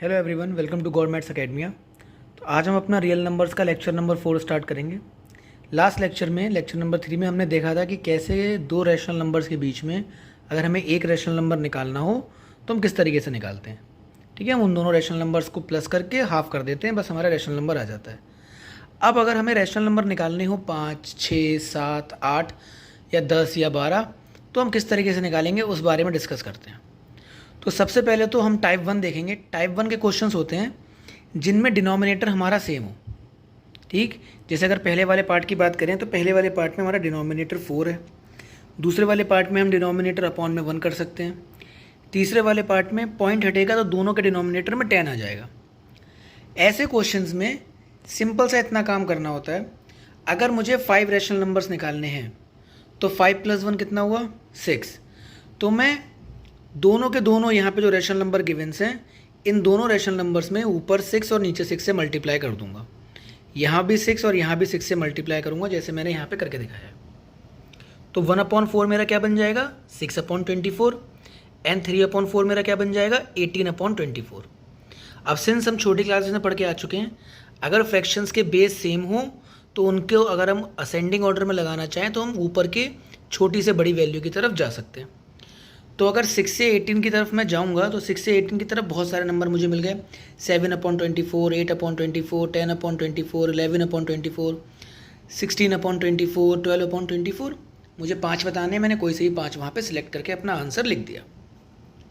Hello everyone, welcome to governments academia. तो आज हम अपना रियल नंबर्स का लेक्चर नंबर 4 स्टार्ट करेंगे। लास्ट लेक्चर में, लेक्चर नंबर 3 में हमने देखा था कि कैसे दो रैशनल नंबर्स के बीच में अगर हमें एक रैशनल नंबर निकालना हो तो हम किस तरीके से निकालते हैं। ठीक है, हम उन दोनों रैशनल नंबर्स को प्लस करके हाफ कर देते हैं, बस हमारा रैशनल नंबर आ जाता है। अब अगर हमें रैशनल नंबर निकालने हो 5, 6, 7, 8 या 10 या 12, तो हम किस तरीके से निकालेंगे उस बारे में डिस्कस करते हैं। तो सबसे पहले तो हम टाइप 1 देखेंगे। टाइप 1 के क्वेश्चंस होते हैं जिनमें डिनोमिनेटर हमारा सेम हो। ठीक, जैसे अगर पहले वाले पार्ट की बात करें तो पहले वाले पार्ट में हमारा डिनोमिनेटर 4 है, दूसरे वाले पार्ट में हम डिनोमिनेटर अपॉन में 1 कर सकते हैं, तीसरे वाले पार्ट में पॉइंट हटेगा तो दोनों के डिनोमिनेटर में 10 आ जाएगा। ऐसे क्वेश्चंस में सिंपल सा इतना काम करना होता है, अगर मुझे 5 रैशनल नंबर्स निकालने हैं तो 5 + 1 कितना हुआ, 6। तो मैं दोनों के दोनों यहाँ पे जो रैशनल नंबर गिवेंस हैं, इन दोनों रैशनल नंबर्स में ऊपर 6 और नीचे 6 से मल्टीप्लाई कर दूंगा। यहाँ भी 6 और यहाँ भी 6 से मल्टीप्लाई करूँगा, जैसे मैंने यहाँ पे करके दिखाया है। तो 1/4 मेरा क्या बन जाएगा, 6/24, एंड 3/4 मेरा क्या बन जाएगा, 18/24। अब सिंस हम छोटी क्लासेस में पढ़ के आ चुके हैं, अगर फ्रैक्शंस के बेस सेम हो तो उनको अगर हम असेंडिंग ऑर्डर में लगाना चाहें तो हम ऊपर के छोटी से बड़ी वैल्यू की तरफ जा सकते हैं। तो अगर 6 से 18 की तरफ मैं जाऊंगा तो 6 से 18 की तरफ बहुत सारे नंबर मुझे मिल गए। 7/24, 8/24, 10/24, 11/24, 16/24, 12/24। मुझे 5 बताने, मैंने कोई से भी 5 वहाँ पे सिलेक्ट करके अपना आंसर लिख दिया।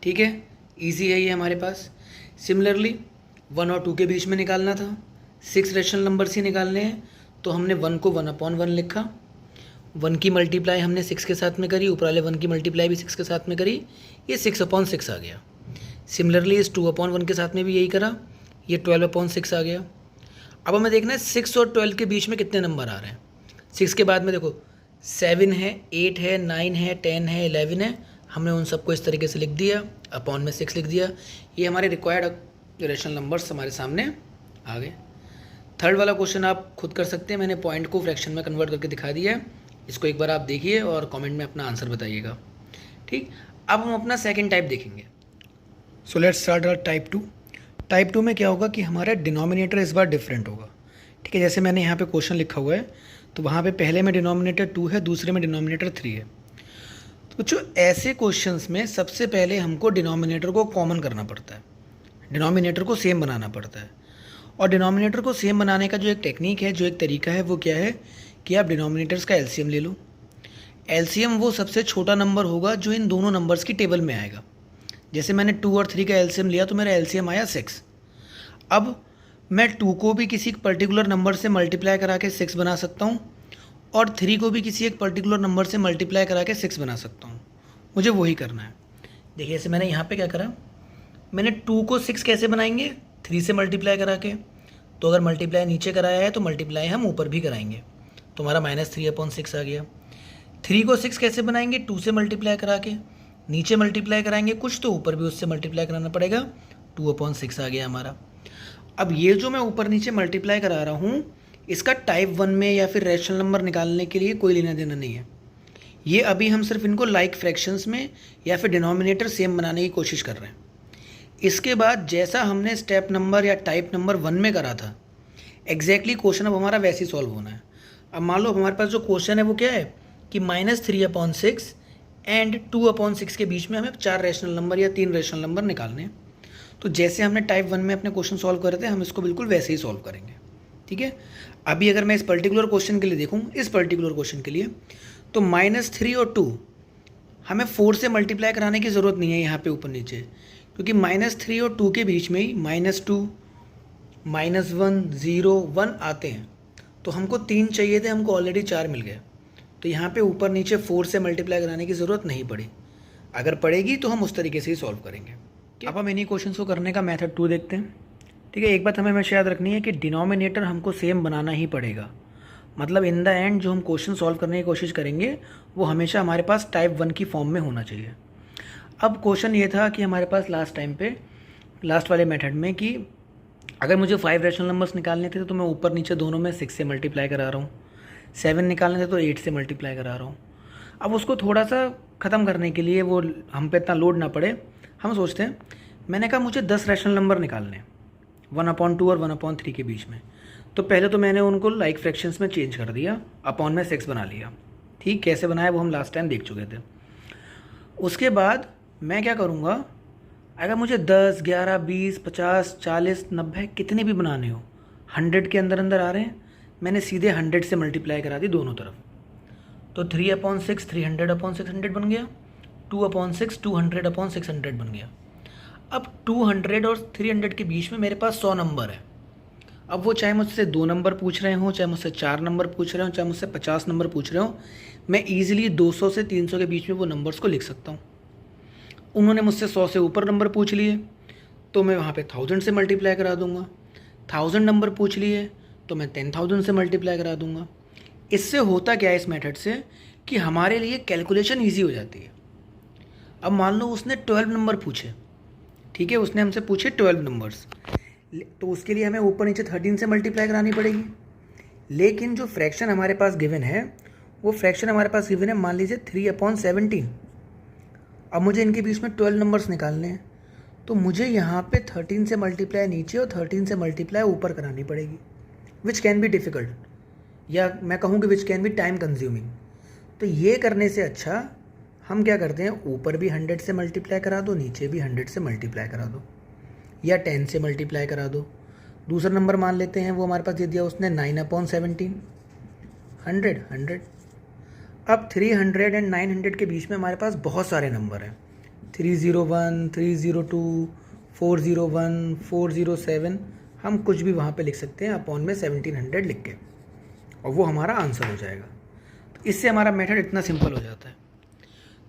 ठीक है, ईजी है ये हमारे पास। सिमिलरली 1 और 2 के बीच में निकालना था, 6 रैशनल नंबर्स ही निकालने हैं, तो हमने 1 को 1/1 लिखा। 1 की मल्टीप्लाई हमने 6 के साथ में करी, ऊपर वाले 1 की मल्टीप्लाई भी 6 के साथ में करी, ये 6/6 आ गया। सिमिलरली इस 2/1 के साथ में भी यही करा, ये 12/6 आ गया। अब हमें देखना है 6 और 12 के बीच में कितने नंबर आ रहे हैं। 6 के बाद में देखो 7 है, 8 है, 9 है, 10 है, 11 है, हमने उन सबको इस तरीके से लिख दिया, अपॉन में 6 लिख दिया। ये हमारे रिक्वायर्ड रैशनल नंबर्स हमारे सामने आ गए। थर्ड वाला क्वेश्चन आप खुद कर सकते हैं, मैंने पॉइंट को फ्रैक्शन में कन्वर्ट करके दिखा दिया है। इसको एक बार आप देखिए और कमेंट में अपना आंसर बताइएगा। ठीक, अब हम अपना सेकंड टाइप देखेंगे। So let's start our type 2। Type 2 में क्या होगा कि हमारा डिनोमिनेटर इस बार डिफरेंट होगा। ठीक है, जैसे मैंने यहाँ पे क्वेश्चन लिखा हुआ है, तो वहाँ पे पहले में डिनोमिनेटर 2 है, दूसरे में डिनोमिनेटर 3 है। तो जो ऐसे क्वेश्चंस में सबसे पहले हमको डिनोमिनेटर को कॉमन करना पड़ता है, डिनोमिनेटर को सेम बनाना पड़ता है। और डिनोमिनेटर को सेम बनाने का जो एक टेक्निक है, जो एक तरीका है, वो क्या है कि आप डिनोमिनेटर्स का एलसीएम ले लो। एलसीएम वो सबसे छोटा नंबर होगा जो इन दोनों नंबर्स की टेबल में आएगा। जैसे मैंने 2 और 3 का एलसीएम लिया तो मेरा एलसीएम आया 6। अब मैं 2 को भी किसी पर्टिकुलर नंबर से मल्टीप्लाई करा के 6 बना सकता हूँ, और 3 को भी किसी एक पर्टिकुलर नंबर से मल्टीप्लाई करा के 6 बना सकता हूँ। मुझे वही करना है। देखिए, जैसे मैंने यहाँ पर क्या करा, मैंने 2 को 6 कैसे बनाएंगे, 3 से मल्टीप्लाई करा के। तो अगर मल्टीप्लाई नीचे कराया है तो मल्टीप्लाई हम ऊपर भी कराएंगे, तो हमारा -3/6 आ गया। 3 को 6 कैसे बनाएंगे, 2 से मल्टीप्लाई करा के, नीचे मल्टीप्लाई कराएंगे कुछ तो ऊपर भी उससे मल्टीप्लाई कराना पड़ेगा, 2/6 आ गया हमारा। अब ये जो मैं ऊपर नीचे मल्टीप्लाई करा रहा हूँ, इसका टाइप 1 में या फिर रैशनल नंबर निकालने के लिए कोई लेना देना नहीं है। ये अभी हम सिर्फ इनको लाइक फ्रैक्शंस में या फिर डिनोमिनेटर सेम बनाने की कोशिश कर रहे हैं। इसके बाद जैसा हमने स्टेप नंबर या टाइप नंबर 1 में करा था, एग्जैक्टली क्वेश्चन अब हमारा वैसे ही सॉल्व होना है। अब मान लो हमारे पास जो क्वेश्चन है वो क्या है कि -3/6 एंड 2/6 के बीच में हमें 4 रैशनल नंबर या 3 रैशनल नंबर निकालने हैं। तो जैसे हमने टाइप 1 में अपने क्वेश्चन सॉल्व करे थे, हम इसको बिल्कुल वैसे ही सॉल्व करेंगे। ठीक है, अभी अगर मैं इस पर्टिकुलर क्वेश्चन के लिए देखूँ, इस पर्टिकुलर क्वेश्चन के लिए, तो -3 और 2 हमें 4 से मल्टीप्लाई कराने की ज़रूरत नहीं है यहाँ पे ऊपर नीचे, क्योंकि -3 और 2 के बीच में ही -2, -1, 0, 1 आते हैं। तो हमको 3 चाहिए थे, हमको ऑलरेडी 4 मिल गए। तो यहाँ पे ऊपर नीचे 4 से मल्टीप्लाई कराने की ज़रूरत नहीं पड़ी। अगर पड़ेगी तो हम उस तरीके से ही सॉल्व करेंगे। अब हम इन्हीं क्वेश्चन को करने का मेथड 2 देखते हैं। ठीक है, एक बात हमें हमेशा याद रखनी है कि डिनोमिनेटर हमको सेम बनाना ही पड़ेगा। मतलब इन द एंड जो हम क्वेश्चन सॉल्व करने की कोशिश करेंगे वो हमेशा हमारे पास टाइप 1 की फॉर्म में होना चाहिए। अब क्वेश्चन ये था कि हमारे पास लास्ट वाले मेथड में कि अगर मुझे 5 रैशनल नंबर्स निकालने थे तो मैं ऊपर नीचे दोनों में 6 से मल्टीप्लाई करा रहा हूँ, 7 निकालने थे तो 8 से मल्टीप्लाई करा रहा हूँ। अब उसको थोड़ा सा ख़त्म करने के लिए, वो हम पे इतना लोड ना पड़े, हम सोचते हैं मैंने कहा मुझे 10 रैशनल नंबर निकालने हैं 1/2 और 1/3 के बीच में। तो पहले तो मैंने उनको लाइक फ्रैक्शंस में चेंज कर दिया, अपॉन में 6 बना लिया। ठीक, कैसे बनाया वो हम लास्ट टाइम देख चुके थे। उसके बाद मैं क्या करूँगा, अगर मुझे 10, 11, 20, 50, 40, 90 कितने भी बनाने हो, 100 के अंदर अंदर आ रहे हैं, मैंने सीधे 100 से मल्टीप्लाई करा दी दोनों तरफ। तो 3/6 300/600 बन गया, 2/6 200/600 बन गया। अब 200 और 300 के बीच में मेरे पास 100 नंबर है। अब वो चाहे मुझसे 2 नंबर पूछ रहे हों, चाहे मुझसे 4 नंबर पूछ रहे हों, चाहे मुझसे 50 नंबर पूछ रहे हों, मैं ईजिली 200 से 300 के बीच में वो नंबर्स को लिख सकता हूँ। उन्होंने मुझसे 100 से ऊपर नंबर पूछ लिए तो मैं वहाँ पे 1000 से मल्टीप्लाई करा दूँगा। 1000 नंबर पूछ लिए तो मैं 10,000 से मल्टीप्लाई करा दूँगा। इससे होता क्या है इस मेथड से कि हमारे लिए कैलकुलेशन ईजी हो जाती है। अब मान लो उसने 12 नंबर पूछे, ठीक है, उसने हमसे पूछे 12 नंबर्स, तो उसके लिए हमें ऊपर नीचे 13 से मल्टीप्लाई करानी पड़ेगी। लेकिन जो फ्रैक्शन हमारे पास गिवन है, वो फ्रैक्शन हमारे पास गिवन है, मान लीजिए 3/17। अब मुझे इनके बीच में 12 नंबर्स निकालने हैं, तो मुझे यहाँ पे 13 से मल्टीप्लाई नीचे और 13 से मल्टीप्लाई ऊपर करानी पड़ेगी, विच कैन बी डिफ़िकल्ट, या मैं कहूँगी which can be time consuming. तो ये करने से अच्छा हम क्या करते हैं, ऊपर भी 100 से मल्टीप्लाई करा दो, नीचे भी 100 से मल्टीप्लाई करा दो, या 10 से मल्टीप्लाई करा दो। दूसरा नंबर मान लेते हैं, वो हमारे पास दे दिया उसने 9/17, 100। अब 300 एंड 900 के बीच में हमारे पास बहुत सारे नंबर हैं, 301, 302, 401, 407, हम कुछ भी वहाँ पे लिख सकते हैं, अपॉन में 1700 लिख के, और वो हमारा आंसर हो जाएगा। तो इससे हमारा मेथड इतना सिंपल हो जाता है।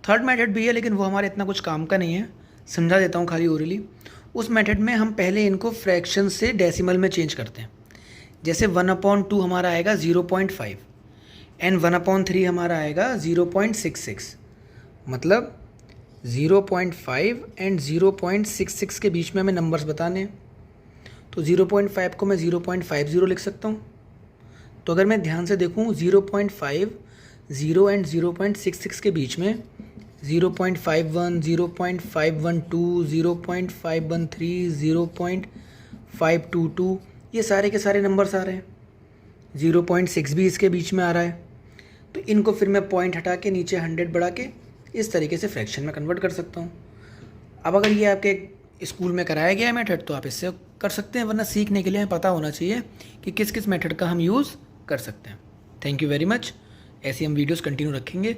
थर्ड मेथड भी है, लेकिन वो हमारे इतना कुछ काम का नहीं है, समझा देता हूँ खाली ओरली। उस मेथड में हम पहले इनको फ्रैक्शन से डेसिमल में चेंज करते हैं। जैसे 1/2 हमारा आएगा 0.5 एंड 1/3 हमारा आएगा 0.66, मतलब 0.5 एंड 0.66 के बीच में हमें नंबर्स बताने हैं। तो 0.5 को मैं 0.50 लिख सकता हूँ। तो अगर मैं ध्यान से देखूँ 0.5, 0 एंड 0.66 के बीच में 0.51, 0.512, 0.513, 0.522, ये सारे के सारे नंबर्स आ रहे हैं। 0.6 भी इसके बीच में आ रहा है। तो इनको फिर मैं पॉइंट हटा के नीचे 100 बढ़ा के इस तरीके से फ्रैक्शन में कन्वर्ट कर सकता हूँ। अब अगर ये आपके स्कूल में कराया गया है मेथड, तो आप इससे कर सकते हैं, वरना सीखने के लिए हमें पता होना चाहिए कि किस किस मेथड का हम यूज़ कर सकते हैं। Thank you very much. ऐसी हम वीडियोस कंटिन्यू रखेंगे।